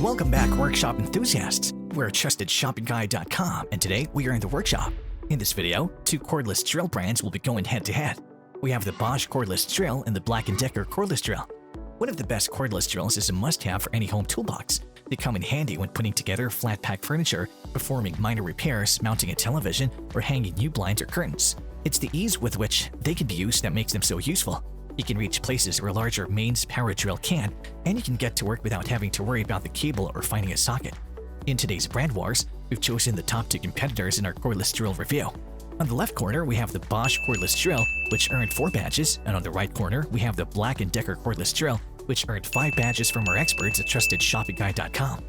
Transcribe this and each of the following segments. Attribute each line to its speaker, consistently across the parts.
Speaker 1: Welcome back, workshop enthusiasts. We're trustedShoppingGuide.com, and today we are in the workshop. In this video, two cordless drill brands will be going head-to-head. We have the Bosch Cordless Drill and the BLACK+DECKER Cordless Drill. One of the best cordless drills is a must-have for any home toolbox. They come in handy when putting together flat-pack furniture, performing minor repairs, mounting a television, or hanging new blinds or curtains. It's the ease with which they can be used that makes them so useful. You can reach places where a larger mains power drill can't, and you can get to work without having to worry about the cable or finding a socket. In today's brand wars, we've chosen the top two competitors in our cordless drill review. On the left corner, we have the Bosch Cordless Drill, which earned 4 badges, and on the right corner, we have the BLACK+DECKER Cordless Drill, which earned 5 badges from our experts at TrustedShoppingGuide.com.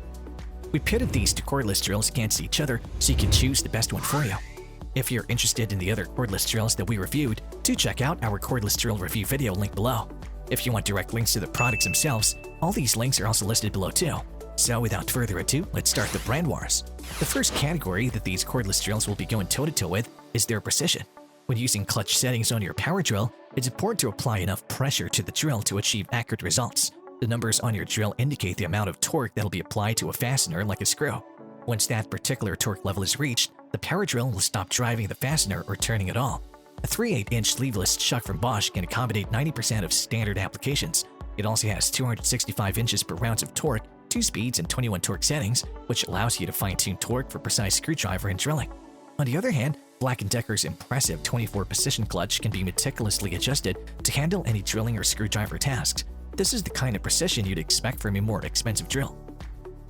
Speaker 1: We pitted these two cordless drills against each other so you can choose the best one for you. If you're interested in the other cordless drills that we reviewed, do check out our cordless drill review video linked below. If you want direct links to the products themselves, all these links are also listed below too. So without further ado, let's start the brand wars. The first category that these cordless drills will be going toe-to-toe with is their precision. When using clutch settings on your power drill, it's important to apply enough pressure to the drill to achieve accurate results. The numbers on your drill indicate the amount of torque that will be applied to a fastener like a screw. Once that particular torque level is reached, the power drill will stop driving the fastener or turning at all. A 3/8-inch sleeveless chuck from Bosch can accommodate 90% of standard applications. It also has 265 inches per rounds of torque, 2 speeds, and 21 torque settings, which allows you to fine-tune torque for precise screwdriver and drilling. On the other hand, BLACK+DECKER's impressive 24-position clutch can be meticulously adjusted to handle any drilling or screwdriver tasks. This is the kind of precision you'd expect from a more expensive drill.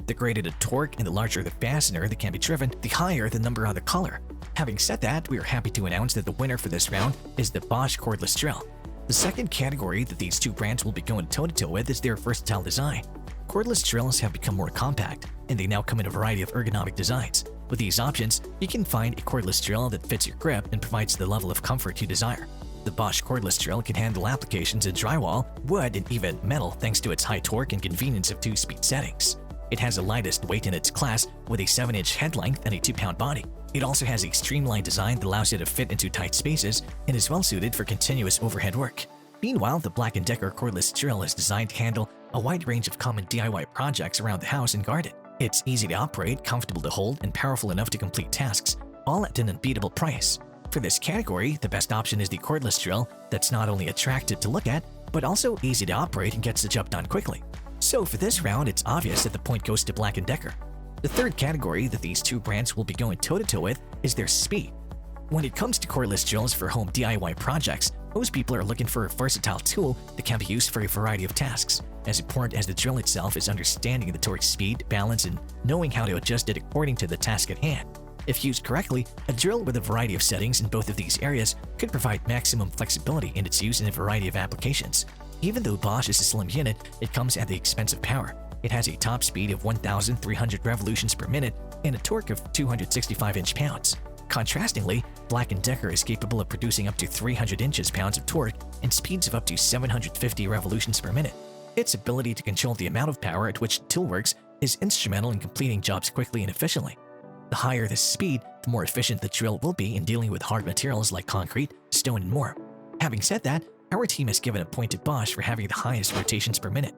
Speaker 1: The greater the torque and the larger the fastener that can be driven, the higher the number on the collar. Having said that, we are happy to announce that the winner for this round is the Bosch Cordless Drill. The second category that these two brands will be going toe-to-toe with is their versatile design. Cordless drills have become more compact, and they now come in a variety of ergonomic designs. With these options, you can find a cordless drill that fits your grip and provides the level of comfort you desire. The Bosch Cordless Drill can handle applications in drywall, wood, and even metal thanks to its high torque and convenience of 2-speed settings. It has the lightest weight in its class with a 7-inch head length and a 2-pound body. It also has a streamlined design that allows it to fit into tight spaces and is well suited for continuous overhead work. Meanwhile, the BLACK+DECKER Cordless Drill is designed to handle a wide range of common DIY projects around the house and garden. It's easy to operate, comfortable to hold, and powerful enough to complete tasks, all at an unbeatable price. For this category, the best option is the cordless drill that's not only attractive to look at, but also easy to operate and gets the job done quickly. So for this round, it's obvious that the point goes to BLACK+DECKER. The third category that these two brands will be going toe-to-toe with is their speed. When it comes to cordless drills for home DIY projects, most people are looking for a versatile tool that can be used for a variety of tasks. As important as the drill itself is understanding the torque speed, balance, and knowing how to adjust it according to the task at hand. If used correctly, a drill with a variety of settings in both of these areas could provide maximum flexibility in its use in a variety of applications. Even though Bosch is a slim unit, it comes at the expense of power. It has a top speed of 1,300 revolutions per minute and a torque of 265 inch-pounds. Contrastingly, BLACK+DECKER is capable of producing up to 300 inches-pounds of torque and speeds of up to 750 revolutions per minute. Its ability to control the amount of power at which the tool works is instrumental in completing jobs quickly and efficiently. The higher the speed, the more efficient the drill will be in dealing with hard materials like concrete, stone, and more. Having said that, our team has given a point to Bosch for having the highest rotations per minute.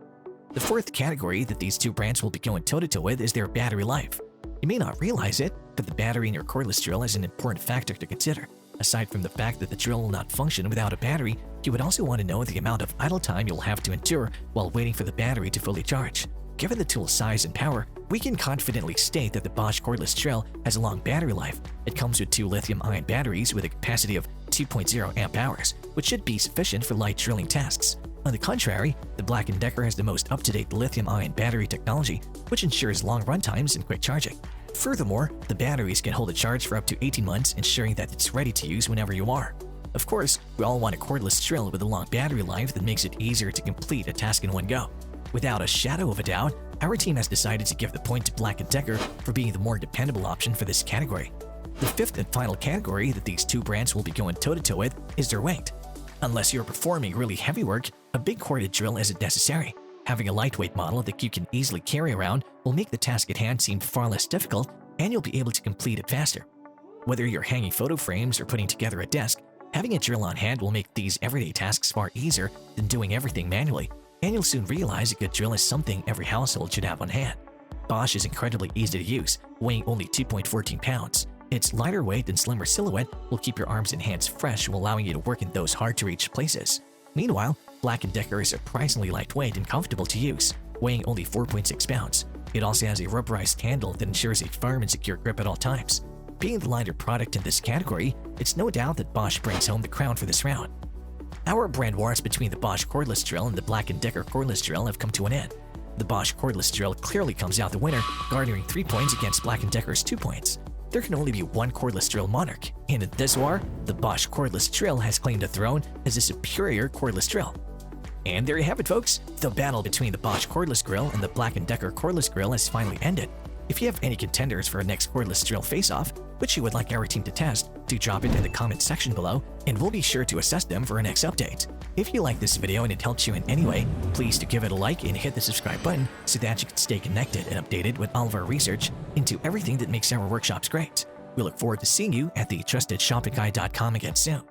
Speaker 1: The fourth category that these two brands will be going toe-to-toe with is their battery life. You may not realize it, but the battery in your cordless drill is an important factor to consider. Aside from the fact that the drill will not function without a battery, you would also want to know the amount of idle time you'll have to endure while waiting for the battery to fully charge. Given the tool's size and power, we can confidently state that the Bosch Cordless Drill has a long battery life. It comes with 2 lithium-ion batteries with a capacity of 2.0 amp-hours, which should be sufficient for light drilling tasks. On the contrary, the BLACK+DECKER has the most up-to-date lithium-ion battery technology, which ensures long run times and quick charging. Furthermore, the batteries can hold a charge for up to 18 months, ensuring that it's ready to use whenever you are. Of course, we all want a cordless drill with a long battery life that makes it easier to complete a task in one go. Without a shadow of a doubt, our team has decided to give the point to BLACK+DECKER for being the more dependable option for this category. The fifth and final category that these two brands will be going toe-to-toe with is their weight. Unless you're performing really heavy work, a big corded drill isn't necessary. Having a lightweight model that you can easily carry around will make the task at hand seem far less difficult, and you'll be able to complete it faster. Whether you're hanging photo frames or putting together a desk, having a drill on hand will make these everyday tasks far easier than doing everything manually, and you'll soon realize a good drill is something every household should have on hand. Bosch is incredibly easy to use, weighing only 2.14 pounds. Its lighter weight and slimmer silhouette will keep your arms and hands fresh while allowing you to work in those hard-to-reach places. Meanwhile, BLACK+DECKER is surprisingly lightweight and comfortable to use, weighing only 4.6 pounds. It also has a rubberized handle that ensures a firm and secure grip at all times. Being the lighter product in this category, it's no doubt that Bosch brings home the crown for this round. Our brand wars between the Bosch Cordless Drill and the BLACK+DECKER Cordless Drill have come to an end. The Bosch Cordless Drill clearly comes out the winner, garnering 3 points against BLACK+DECKER's 2 points. There can only be one cordless drill monarch, and in this war, the Bosch Cordless Drill has claimed the throne as a superior cordless drill. And there you have it, folks. The battle between the Bosch Cordless Grill and the BLACK+DECKER Cordless Grill has finally ended. If you have any contenders for our next cordless drill face-off, which you would like our team to test, do drop it in the comment section below, and we'll be sure to assess them for our next update. If you like this video and it helped you in any way, please do give it a like and hit the subscribe button so that you can stay connected and updated with all of our research into everything that makes our workshops great. We look forward to seeing you at the TrustedShoppingGuide.com again soon.